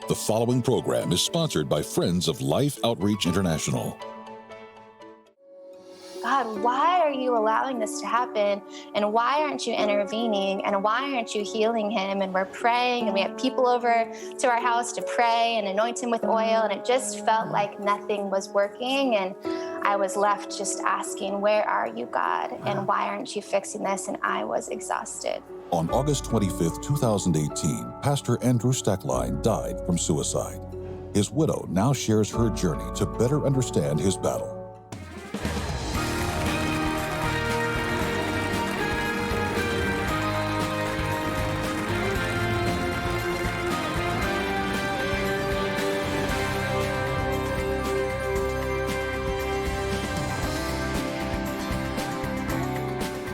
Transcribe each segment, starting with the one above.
The following program is sponsored by Friends of Life Outreach International. God, why are you allowing this to happen? And why aren't you intervening? And why aren't you healing him? And we're praying, and we have people over to our house to pray and anoint him with oil. And it just felt like nothing was working. And I was left just asking, where are you, God? And why aren't you fixing this? And I was exhausted. On August 25th, 2018, Pastor Andrew Stoecklein died from suicide. His widow now shares her journey to better understand his battle.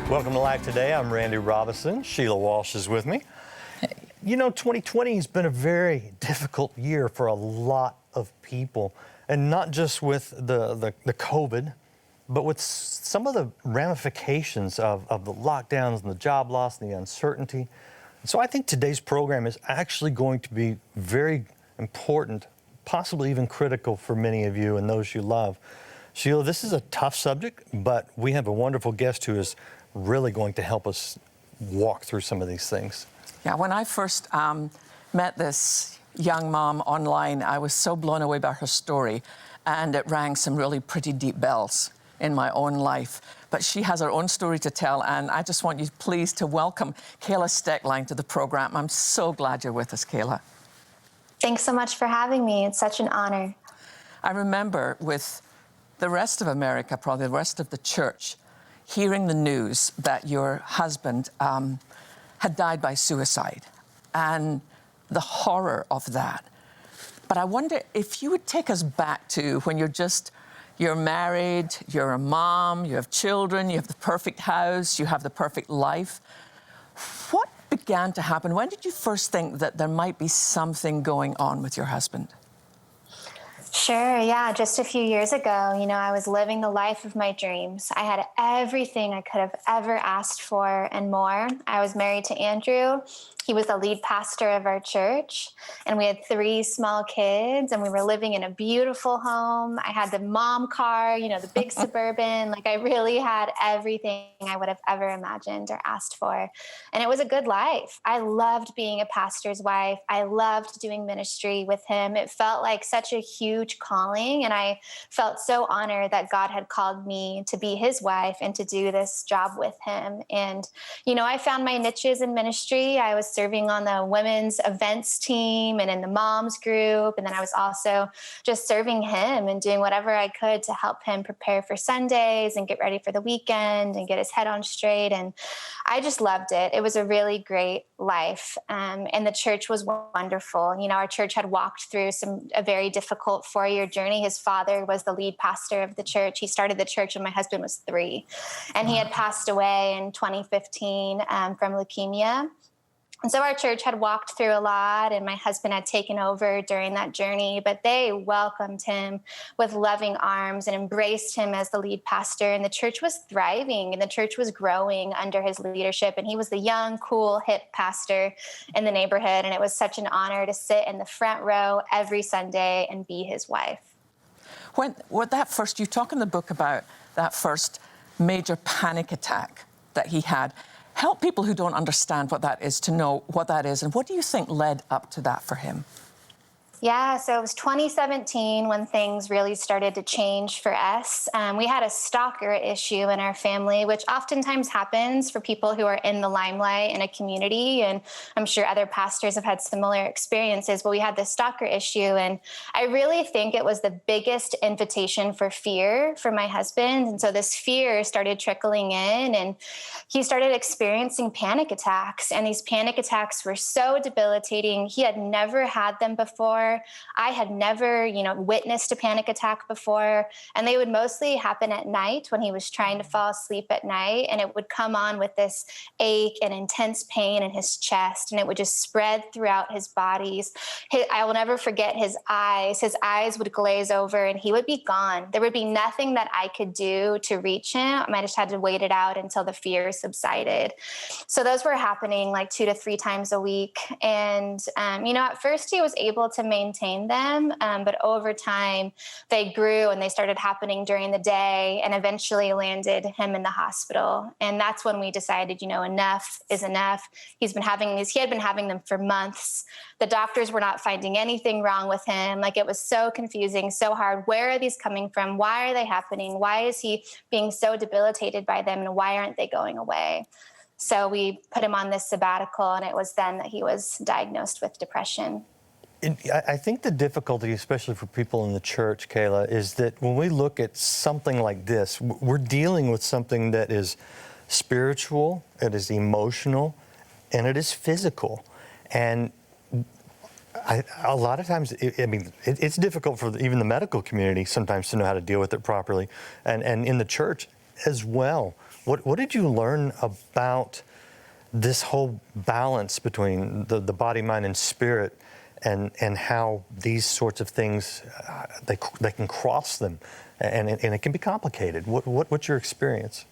Welcome to Life Today. I'm Randy Robinson. Sheila Walsh is with me. You know, 2020 has been a very difficult year for a lot of people, and not just with the COVID, but with some of the ramifications of the lockdowns and the job loss and the uncertainty. So I think today's program is actually going to be very important, possibly even critical for many of you and those you love. Sheila, this is a tough subject, but we have a wonderful guest who is really going to help us walk through some of these things. Yeah, when I first met this young mom online, I was so blown away by her story, and it rang some really pretty deep bells in my own life. But she has her own story to tell, and I just want you please to welcome Kayla Stoecklein to the program. I'm so glad you're with us, Kayla. Thanks so much for having me. It's such an honor. I remember with the rest of America, probably the rest of the church, hearing the news that your husband had died by suicide and the horror of that. But I wonder if you would take us back to when you're married, you're a mom, you have children, you have the perfect house, you have the perfect life. What began to happen? When did you first think that there might be something going on with your husband? Sure, yeah. Just a few years ago, I was living the life of my dreams. I had everything I could have ever asked for and more. I was married to Andrew. He was the lead pastor of our church, and we had 3 small kids, and we were living in a beautiful home. I had the mom car, the big Suburban. Like, I really had everything I would have ever imagined or asked for. And it was a good life. I loved being a pastor's wife. I loved doing ministry with him. It felt like such a huge calling, and I felt so honored that God had called me to be his wife and to do this job with him. And, I found my niches in ministry. I was serving on the women's events team and in the moms group. And then I was also just serving him and doing whatever I could to help him prepare for Sundays and get ready for the weekend and get his head on straight. And I just loved it. It was a really great life. And the church was wonderful. Our church had walked through a very difficult 4-year journey. His father was the lead pastor of the church. He started the church when my husband was 3. And he had passed away in 2015 from leukemia. And so our church had walked through a lot, and my husband had taken over during that journey, but they welcomed him with loving arms and embraced him as the lead pastor. And the church was thriving, and the church was growing under his leadership. And he was the young, cool, hip pastor in the neighborhood. And it was such an honor to sit in the front row every Sunday and be his wife. You talk in the book about that first major panic attack that he had. Help people who don't understand what that is to know what that is, and what do you think led up to that for him? Yeah, so it was 2017 when things really started to change for us. We had a stalker issue in our family, which oftentimes happens for people who are in the limelight in a community. And I'm sure other pastors have had similar experiences, but we had this stalker issue. And I really think it was the biggest invitation for fear for my husband. And so this fear started trickling in, and he started experiencing panic attacks. And these panic attacks were so debilitating. He had never had them before. I had never, witnessed a panic attack before. And they would mostly happen at night when he was trying to fall asleep at night. And it would come on with this ache and intense pain in his chest. And it would just spread throughout his bodies. I will never forget his eyes. His eyes would glaze over and he would be gone. There would be nothing that I could do to reach him. I just had to wait it out until the fear subsided. So those were happening like 2 to 3 times a week. And, at first he was able to maintain them. But over time, they grew and they started happening during the day and eventually landed him in the hospital. And that's when we decided, enough is enough. He had been having them for months. The doctors were not finding anything wrong with him. Like, it was so confusing, so hard. Where are these coming from? Why are they happening? Why is he being so debilitated by them? And why aren't they going away? So we put him on this sabbatical, and it was then that he was diagnosed with depression. I think the difficulty, especially for people in the church, Kayla, is that when we look at something like this, we're dealing with something that is spiritual, it is emotional, and it is physical. And a lot of times, it's difficult for even the medical community sometimes to know how to deal with it properly, and in the church as well. What did you learn about this whole balance between the body, mind, and spirit, and how these sorts of things, they can cross them, and it can be complicated? What's your experience?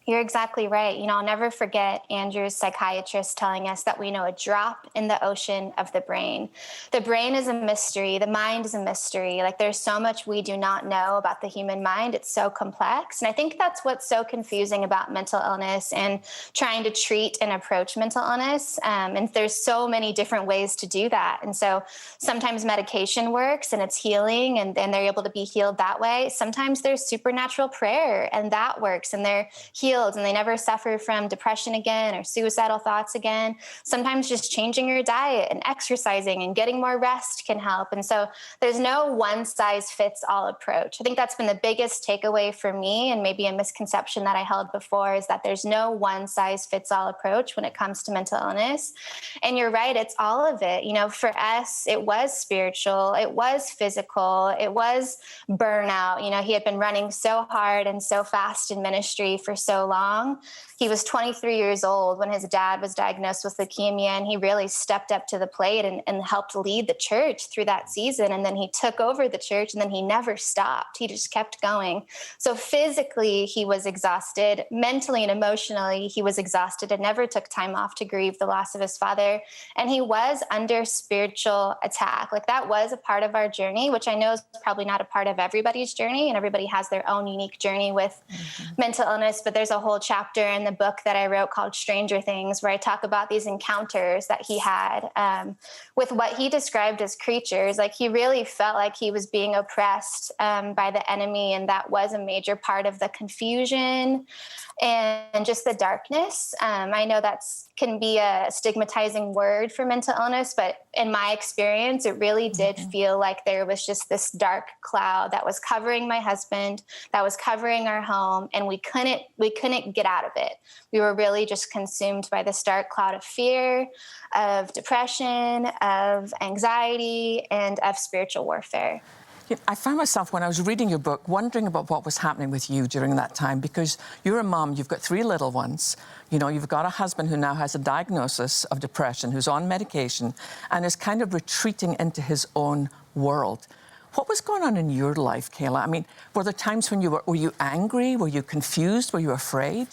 You're exactly right. I'll never forget Andrew's psychiatrist telling us that we know a drop in the ocean of the brain. The brain is a mystery. The mind is a mystery. Like, there's so much we do not know about the human mind. It's so complex. And I think that's what's so confusing about mental illness and trying to treat and approach mental illness. And there's so many different ways to do that. And so sometimes medication works and it's healing, and they're able to be healed that way. Sometimes there's supernatural prayer and that works, and they're healed and they never suffer from depression again or suicidal thoughts again. Sometimes just changing your diet and exercising and getting more rest can help. And so there's no one size fits all approach. I think that's been the biggest takeaway for me, and maybe a misconception that I held before, is that there's no one size fits all approach when it comes to mental illness. And you're right, it's all of it. For us, it was spiritual, it was physical, it was burnout. He had been running so hard and so fast in ministry for so long. He was 23 years old when his dad was diagnosed with leukemia, and he really stepped up to the plate and helped lead the church through that season. And then he took over the church, and then he never stopped. He just kept going. So physically, he was exhausted. Mentally and emotionally, he was exhausted and never took time off to grieve the loss of his father. And he was under spiritual attack. Like, that was a part of our journey, which I know is probably not a part of everybody's journey, and everybody has their own unique journey with mental illness. But there's a whole chapter in the book that I wrote called Stranger Things, where I talk about these encounters that he had with what he described as creatures. Like, he really felt like he was being oppressed by the enemy, and that was a major part of the confusion and just the darkness. I know that's can be a stigmatizing word for mental illness, but in my experience, it really did feel like there was just this dark cloud that was covering my husband, that was covering our home, and we couldn't get out of it. We were really just consumed by this dark cloud of fear, of depression, of anxiety, and of spiritual warfare. I found myself, when I was reading your book, wondering about what was happening with you during that time, because you're a mom, you've got 3 little ones, you've got a husband who now has a diagnosis of depression, who's on medication, and is kind of retreating into his own world. What was going on in your life, Kayla? I mean, were there times when were you angry? Were you confused? Were you afraid?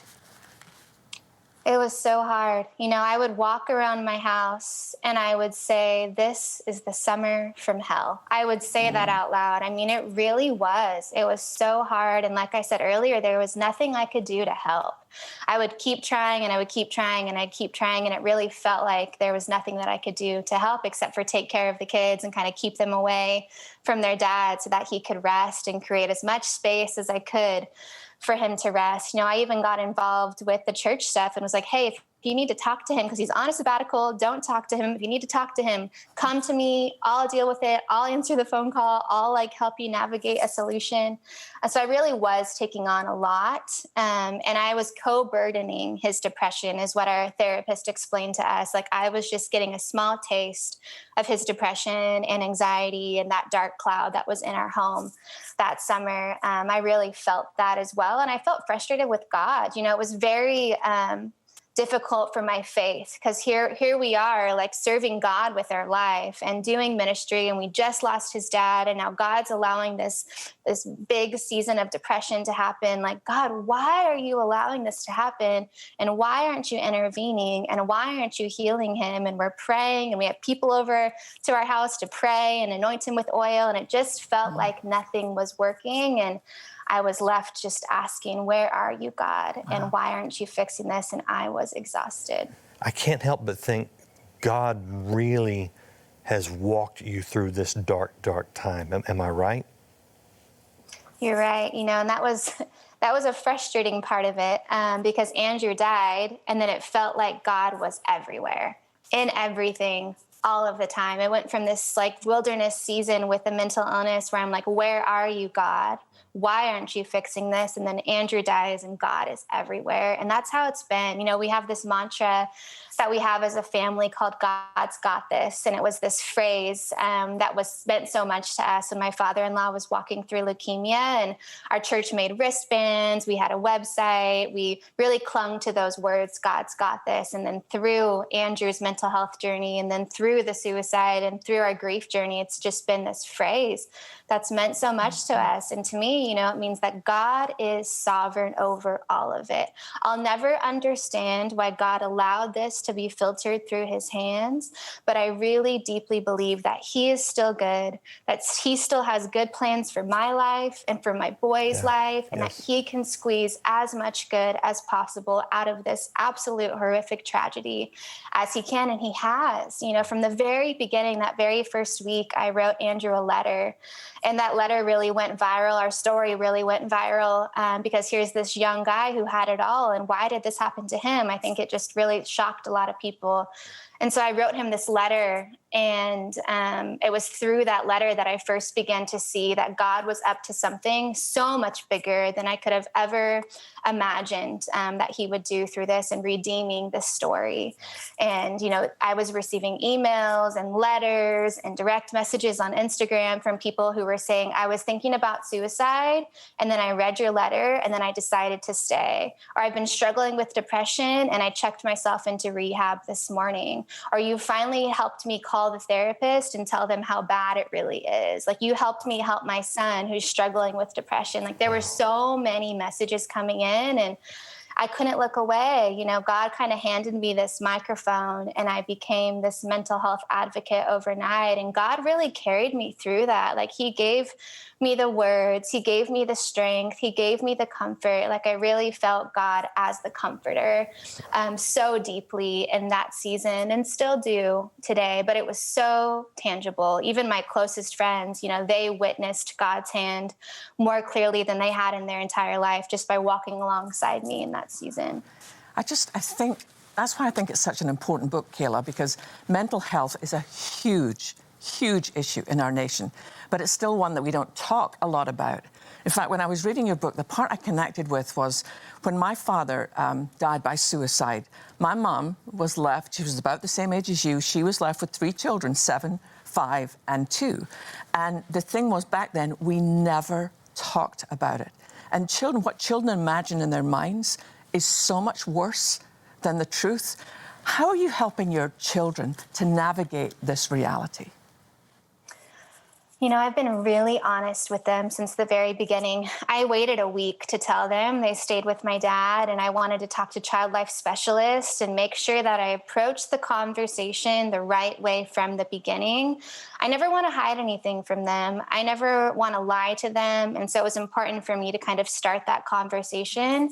It was so hard. I would walk around my house and I would say, "This is the summer from hell." I would say that out loud. I mean, it really was. It was so hard. And like I said earlier, there was nothing I could do to help. I would keep trying and I would keep trying and I'd keep trying. And it really felt like there was nothing that I could do to help except for take care of the kids and kind of keep them away from their dad so that he could rest and create as much space as I could for him to rest. I even got involved with the church stuff and was like, "Hey, if you need to talk to him because he's on a sabbatical, don't talk to him. If you need to talk to him, come to me. I'll deal with it. I'll answer the phone call. I'll help you navigate a solution." So I really was taking on a lot. And I was co-burdening his depression, is what our therapist explained to us. Like, I was just getting a small taste of his depression and anxiety and that dark cloud that was in our home that summer. I really felt that as well. And I felt frustrated with God. It was very difficult for my faith, because here we are, like, serving God with our life and doing ministry, and we just lost his dad, and now God's allowing this big season of depression to happen. Like, God, why are you allowing this to happen? And why aren't you intervening? And why aren't you healing him? And we're praying, and we have people over to our house to pray and anoint him with oil, and it just felt like nothing was working. And I was left just asking, where are you, God? And why aren't you fixing this? And I was exhausted. I can't help but think God really has walked you through this dark, dark time. Am I right? You're right. And that was a frustrating part of it, because Andrew died, and then it felt like God was everywhere, in everything, all of the time. I went from this like wilderness season with a mental illness where I'm like, where are you, God? Why aren't you fixing this? And then Andrew dies and God is everywhere. And that's how it's been. We have this mantra that we have as a family called God's got this. And it was this phrase that meant so much to us. And my father-in-law was walking through leukemia, and our church made wristbands. We had a website. We really clung to those words, God's got this. And then through Andrew's mental health journey, and then through the suicide, and through our grief journey, it's just been this phrase that's meant so much to us. And to me, it means that God is sovereign over all of it. I'll never understand why God allowed this to be filtered through his hands, but I really deeply believe that he is still good, that he still has good plans for my life and for my boy's life, and that he can squeeze as much good as possible out of this absolute horrific tragedy as he can. And he has. From the very beginning, that very first week, I wrote Andrew a letter, and that letter really went viral. Our story really went viral, because here's this young guy who had it all. And why did this happen to him? I think it just really shocked a lot of people. And so I wrote him this letter, and it was through that letter that I first began to see that God was up to something so much bigger than I could have ever imagined that he would do through this and redeeming this story. And, I was receiving emails and letters and direct messages on Instagram from people who were saying, I was thinking about suicide, and then I read your letter, and then I decided to stay. Or I've been struggling with depression, and I checked myself into rehab this morning. Or you finally helped me call the therapist and tell them how bad it really is. Like, you helped me help my son who's struggling with depression. Like, there were so many messages coming in, and I couldn't look away. God kind of handed me this microphone, and I became this mental health advocate overnight. And God really carried me through that. Like, he gave me the words, he gave me the strength, he gave me the comfort. Like, I really felt God as the comforter so deeply in that season, and still do today. But it was so tangible. Even my closest friends, they witnessed God's hand more clearly than they had in their entire life, just by walking alongside me in that season. I think that's why I think it's such an important book, Kayla, because mental health is a huge issue in our nation, but it's still one that we don't talk a lot about. In fact, when I was reading your book, the part I connected with was when my father died by suicide. My mom was left, she was about the same age as you, she was left with 3 children, 7, 5, and 2. And the thing was, back then, we never talked about it. And what children imagine in their minds is so much worse than the truth. How are you helping your children to navigate this reality? I've been really honest with them since the very beginning. I waited a week to tell them. They stayed with my dad, and I wanted to talk to child life specialists and make sure that I approached the conversation the right way from the beginning. I never want to hide anything from them. I never want to lie to them. And so it was important for me to kind of start that conversation.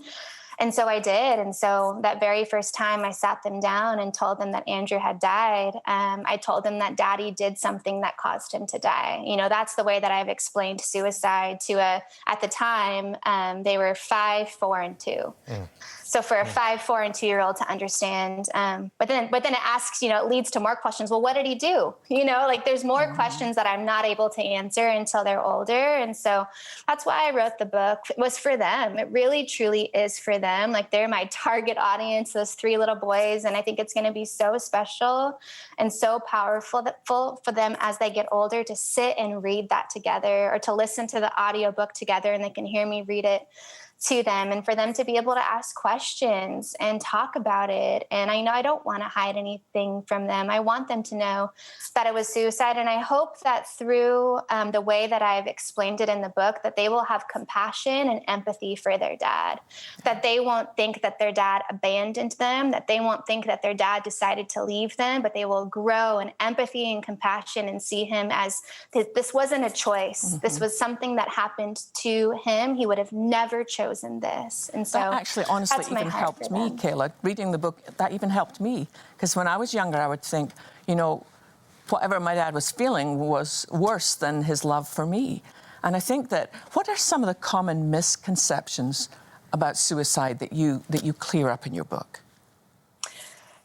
And so I did. And so that very first time I sat them down and told them that Andrew had died, I told them that Daddy did something that caused him to die. That's the way that I've explained suicide to at the time, they were 5, 4, and 2. So for a 5, 4, and 2-year-old to understand, but then it asks, it leads to more questions. Well, what did he do? There's more questions that I'm not able to answer until they're older. And so that's why I wrote the book. It was for them. It really, truly is for them. They're my target audience, those 3 little boys. And I think it's going to be so special and so powerful for them as they get older to sit and read that together, or to listen to the audiobook together and they can hear me read it to them and for them to be able to ask questions and talk about it. And I know I don't want to hide anything from them. I want them to know that it was suicide. And I hope that through the way that I've explained it in the book, that they will have compassion and empathy for their dad, that they won't think that their dad abandoned them, that they won't think that their dad decided to leave them, but they will grow in empathy and compassion and see him as this wasn't a choice. This was something that happened to him. He would have never chosen this. And so that actually honestly even helped me, Kayla. Reading the book, that even helped me. Because when I was younger, I would think, whatever my dad was feeling was worse than his love for me. And I think that, what are some of the common misconceptions about suicide that you clear up in your book?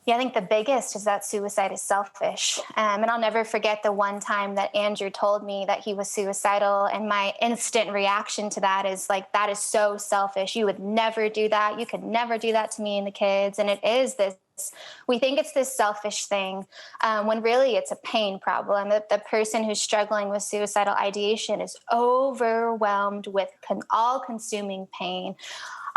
Yeah, I think the biggest is that suicide is selfish. And I'll never forget the one time that Andrew told me that he was suicidal. And my instant reaction to that is like, that is so selfish. You would never do that. You could never do that to me and the kids. And it is this, we think it's this selfish thing, when really it's a pain problem. The person who's struggling with suicidal ideation is overwhelmed with all-consuming pain.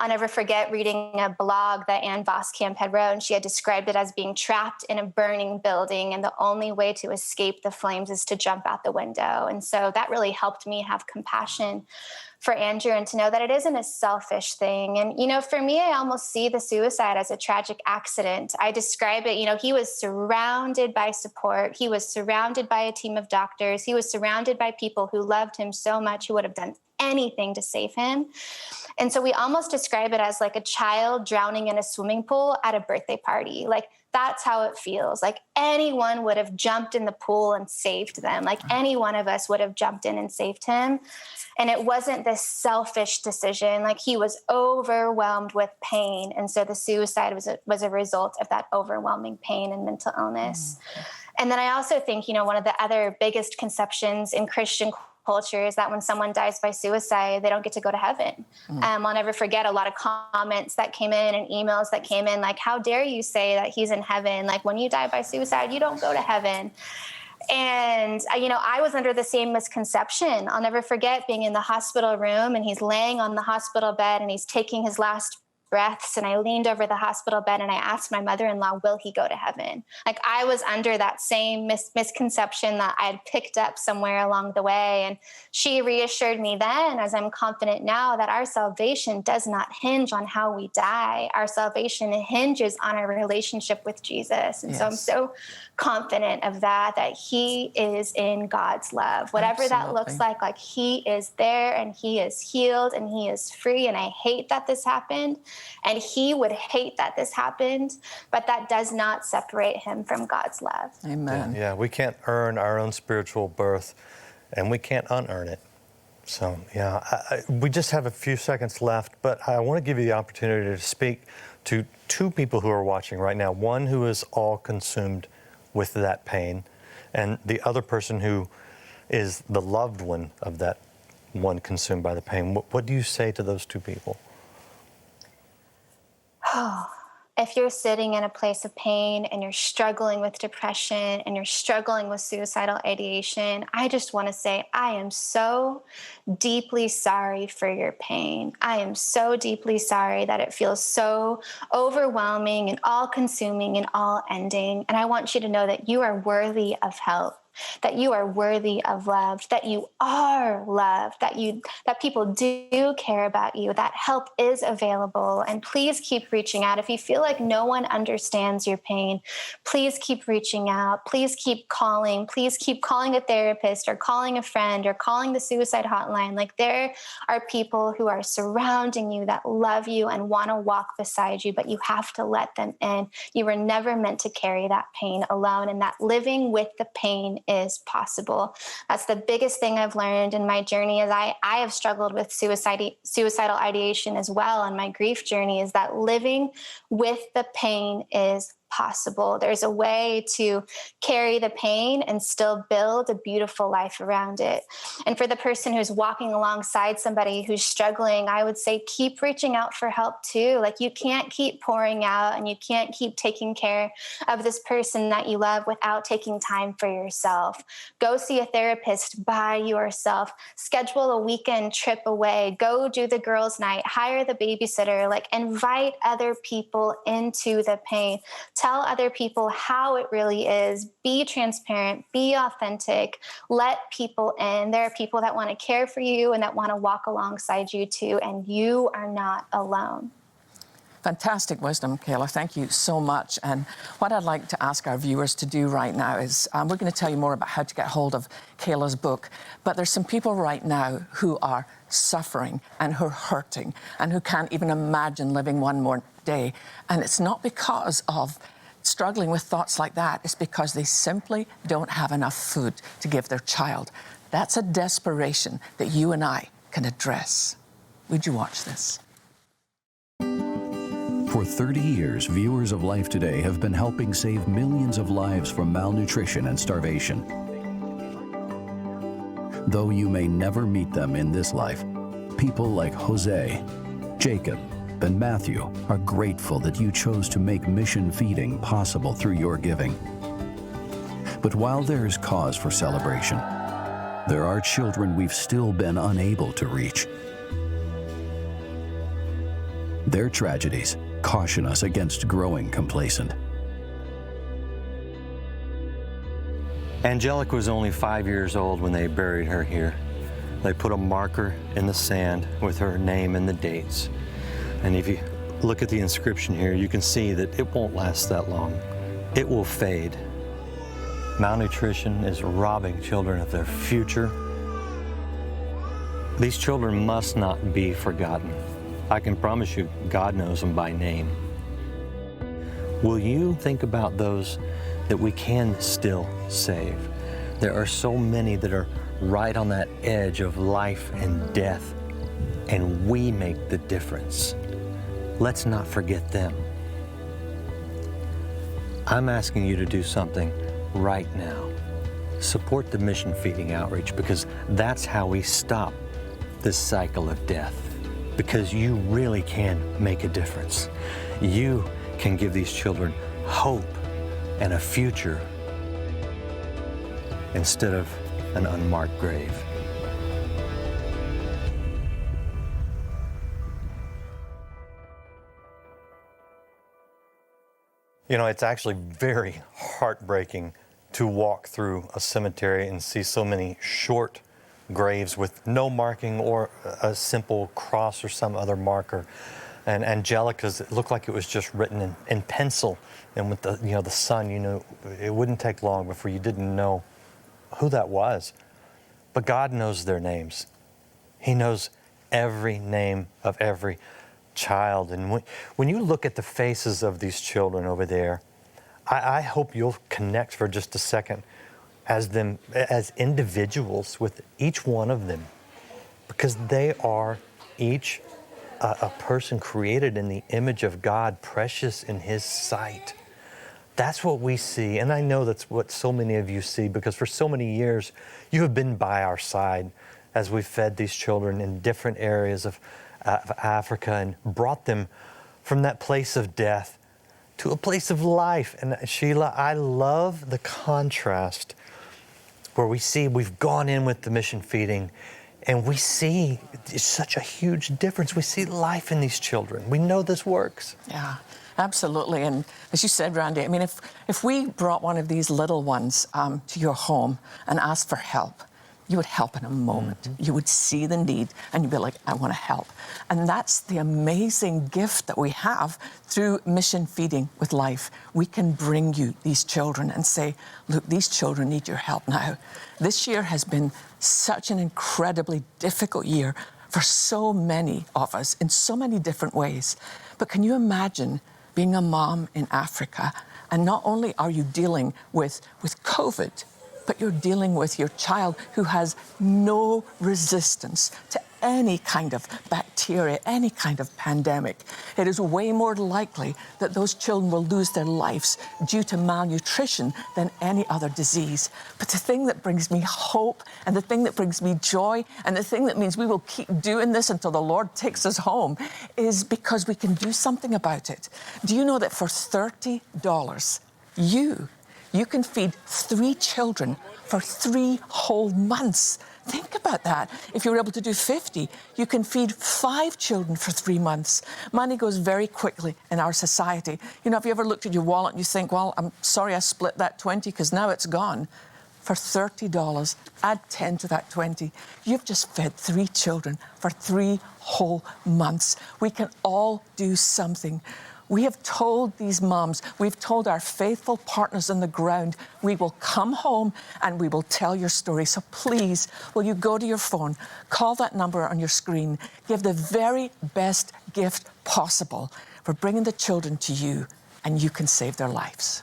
I'll never forget reading a blog that Ann Voskamp had wrote, and she had described it as being trapped in a burning building, and the only way to escape the flames is to jump out the window. And so that really helped me have compassion for Andrew and to know that it isn't a selfish thing. And, for me, I almost see the suicide as a tragic accident. I describe it, he was surrounded by support. He was surrounded by a team of doctors. He was surrounded by people who loved him so much, who would have done anything to save him. And so we almost describe it as like a child drowning in a swimming pool at a birthday party. Like, that's how it feels. Like anyone would have jumped in the pool and saved them. Like any one of us would have jumped in and saved him. And it wasn't this selfish decision. Like, he was overwhelmed with pain. And so the suicide was a result of that overwhelming pain and mental illness. And then I also think, one of the other biggest conceptions in Christian culture is that when someone dies by suicide, they don't get to go to heaven. I'll never forget a lot of comments that came in and emails that came in, like, how dare you say that he's in heaven? Like, when you die by suicide, you don't go to heaven. And, I was under the same misconception. I'll never forget being in the hospital room and he's laying on the hospital bed and he's taking his last breaths. And I leaned over the hospital bed and I asked my mother-in-law, will he go to heaven? Like, I was under that same misconception that I had picked up somewhere along the way. And she reassured me then, as I'm confident now, that our salvation does not hinge on how we die. Our salvation hinges on our relationship with Jesus. And so I'm so confident of that he is in God's love. Whatever that looks like he is there and he is healed and he is free. And I hate that this happened. And he would hate that this happened, but that does not separate him from God's love. Amen. Yeah, we can't earn our own spiritual birth, and we can't unearn it. So, we just have a few seconds left, but I want to give you the opportunity to speak to two people who are watching right now. One who is all consumed with that pain, and the other person who is the loved one of that one consumed by the pain. What do you say to those two people? If you're sitting in a place of pain and you're struggling with depression and you're struggling with suicidal ideation, I just want to say, I am so deeply sorry for your pain. I am so deeply sorry that it feels so overwhelming and all-consuming and all-ending. And I want you to know that you are worthy of help, that you are worthy of love, that you are loved, that people do care about you, that help is available. And please keep reaching out. If you feel like no one understands your pain, please keep reaching out. Please keep calling. Please keep calling a therapist or calling a friend or calling the suicide hotline. Like, there are people who are surrounding you that love you and want to walk beside you, but you have to let them in. You were never meant to carry that pain alone, and that living with the pain is possible. That's the biggest thing I've learned in my journey, as I have struggled with suicidal ideation as well. On my grief journey, is that living with the pain is possible. There's a way to carry the pain and still build a beautiful life around it. And for the person who's walking alongside somebody who's struggling, I would say keep reaching out for help too. Like, you can't keep pouring out and you can't keep taking care of this person that you love without taking time for yourself. Go see a therapist by yourself. Schedule a weekend trip away. Go do the girls' night. Hire the babysitter. Like, invite other people into the pain. Tell other people how it really is. Be transparent. Be authentic. Let people in. There are people that want to care for you and that want to walk alongside you too, and you are not alone. Fantastic wisdom, Kayla. Thank you so much. And what I'd like to ask our viewers to do right now is we're going to tell you more about how to get hold of Kayla's book. But there's some people right now who are suffering and who are hurting and who can't even imagine living one more day. And it's not because of struggling with thoughts like that. It's because they simply don't have enough food to give their child. That's a desperation that you and I can address. Would you watch this? For 30 years, viewers of Life Today have been helping save millions of lives from malnutrition and starvation. Though you may never meet them in this life, people like Jose, Jacob, and Matthew are grateful that you chose to make mission feeding possible through your giving. But while there is cause for celebration, there are children we've still been unable to reach. Their tragedies caution us against growing complacent. Angelica was only 5 years old when they buried her here. They put a marker in the sand with her name and the dates. And if you look at the inscription here, you can see that it won't last that long. It will fade. Malnutrition is robbing children of their future. These children must not be forgotten. I can promise you, God knows them by name. Will you think about those that we can still save? There are so many that are right on that edge of life and death, and we make the difference. Let's not forget them. I'm asking you to do something right now. Support the mission feeding outreach, because that's how we stop this cycle of death. Because you really can make a difference. You can give these children hope and a future instead of an unmarked grave. You know, it's actually very heartbreaking to walk through a cemetery and see so many short graves with no marking or a simple cross or some other marker. And Angelica's, it looked like it was just written in pencil, and with the sun, it wouldn't take long before you didn't know who that was. But God knows their names. He knows every name of every child. And when you look at the faces of these children over there, I hope you'll connect for just a second as individuals with each one of them, because they are each a person created in the image of God, precious in His sight. That's what we see, and I know that's what so many of you see, because for so many years you have been by our side as we fed these children in different areas of Africa and brought them from that place of death to a place of life. And Sheila, I love the contrast where we see we've gone in with the mission feeding and we see it's such a huge difference. We see life in these children. We know this works. Yeah, absolutely. And as you said, Randy, I mean, if we brought one of these little ones to your home and asked for help, you would help in a moment. Mm-hmm. You would see the need and you'd be like, I want to help. And that's the amazing gift that we have through Mission Feeding with Life. We can bring you these children and say, look, these children need your help now. This year has been such an incredibly difficult year for so many of us in so many different ways. But can you imagine being a mom in Africa, and not only are you dealing with COVID, but you're dealing with your child who has no resistance to any kind of bacteria, any kind of pandemic. It is way more likely that those children will lose their lives due to malnutrition than any other disease. But the thing that brings me hope, and the thing that brings me joy, and the thing that means we will keep doing this until the Lord takes us home is because we can do something about it. Do you know that for $30, you can feed 3 children for 3 whole months? Think about that. If you were able to do 50, you can feed 5 children for 3 months. Money goes very quickly in our society. You know, have you ever looked at your wallet and you think, well, I'm sorry I split that 20 because now it's gone. For $30, add 10 to that 20. You've just fed 3 children for 3 whole months. We can all do something. We have told these moms, we've told our faithful partners on the ground, we will come home and we will tell your story. So please, will you go to your phone, call that number on your screen, give the very best gift possible for bringing the children to you, and you can save their lives.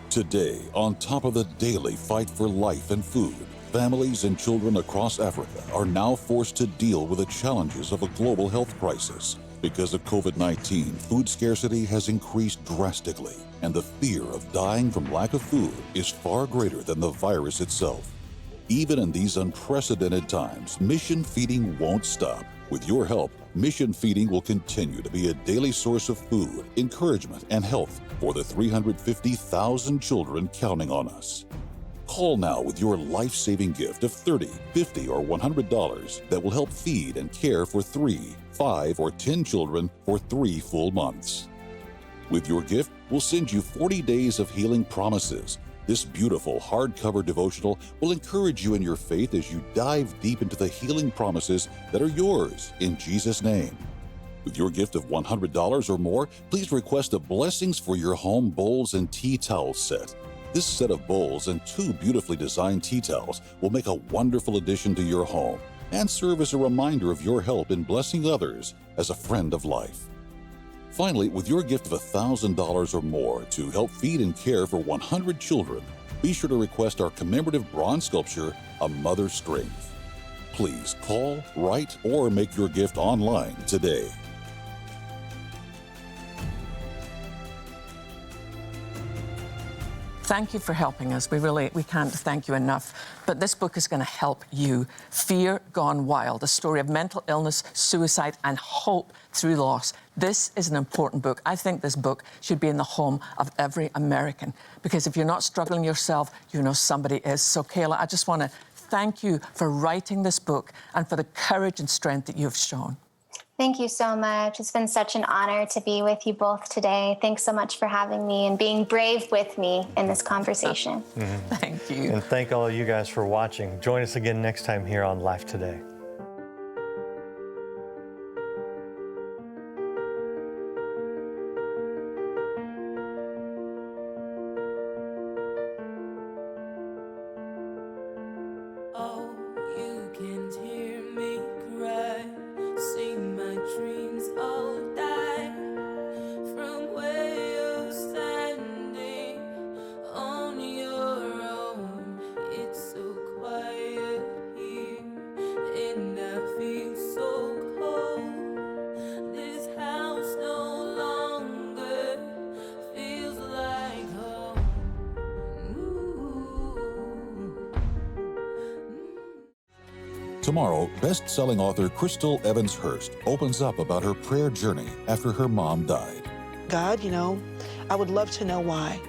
Today, on top of the daily fight for life and food, families and children across Africa are now forced to deal with the challenges of a global health crisis. Because of COVID-19, food scarcity has increased drastically, and the fear of dying from lack of food is far greater than the virus itself. Even in these unprecedented times, mission feeding won't stop. With your help, mission feeding will continue to be a daily source of food, encouragement, and health for the 350,000 children counting on us. Call now with your life-saving gift of $30, $50, or $100 that will help feed and care for 3, 5, or 10 children for 3 full months. With your gift, we'll send you 40 Days of Healing Promises. This beautiful hardcover devotional will encourage you in your faith as you dive deep into the healing promises that are yours in Jesus' name. With your gift of $100 or more, please request a Blessings for Your Home Bowls and Tea Towel set. This set of bowls and 2 beautifully designed tea towels will make a wonderful addition to your home and serve as a reminder of your help in blessing others as a friend of life. Finally, with your gift of $1,000 or more to help feed and care for 100 children, be sure to request our commemorative bronze sculpture, A Mother's Strength. Please call, write, or make your gift online today. Thank you for helping us. We can't thank you enough. But this book is going to help you. Fear Gone Wild, a story of mental illness, suicide, and hope through loss. This is an important book. I think this book should be in the home of every American, because if you're not struggling yourself, you know somebody is. So, Kayla, I just want to thank you for writing this book and for the courage and strength that you've shown. Thank you so much. It's been such an honor to be with you both today. Thanks so much for having me and being brave with me in this conversation. Thank you. And thank all of you guys for watching. Join us again next time here on Life Today. Oh, you can hear me cry, see my dreams all die from where you're standing on your own. It's so quiet here, and I feel so cold. This house no longer feels like home. Ooh. Tomorrow, best-selling author Crystal Evans Hurst opens up about her prayer journey after her mom died. God, I would love to know why.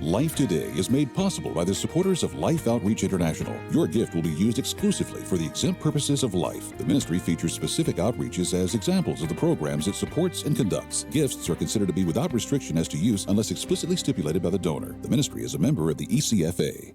Life Today is made possible by the supporters of Life Outreach International. Your gift will be used exclusively for the exempt purposes of life. The ministry features specific outreaches as examples of the programs it supports and conducts. Gifts are considered to be without restriction as to use unless explicitly stipulated by the donor. The ministry is a member of the ECFA.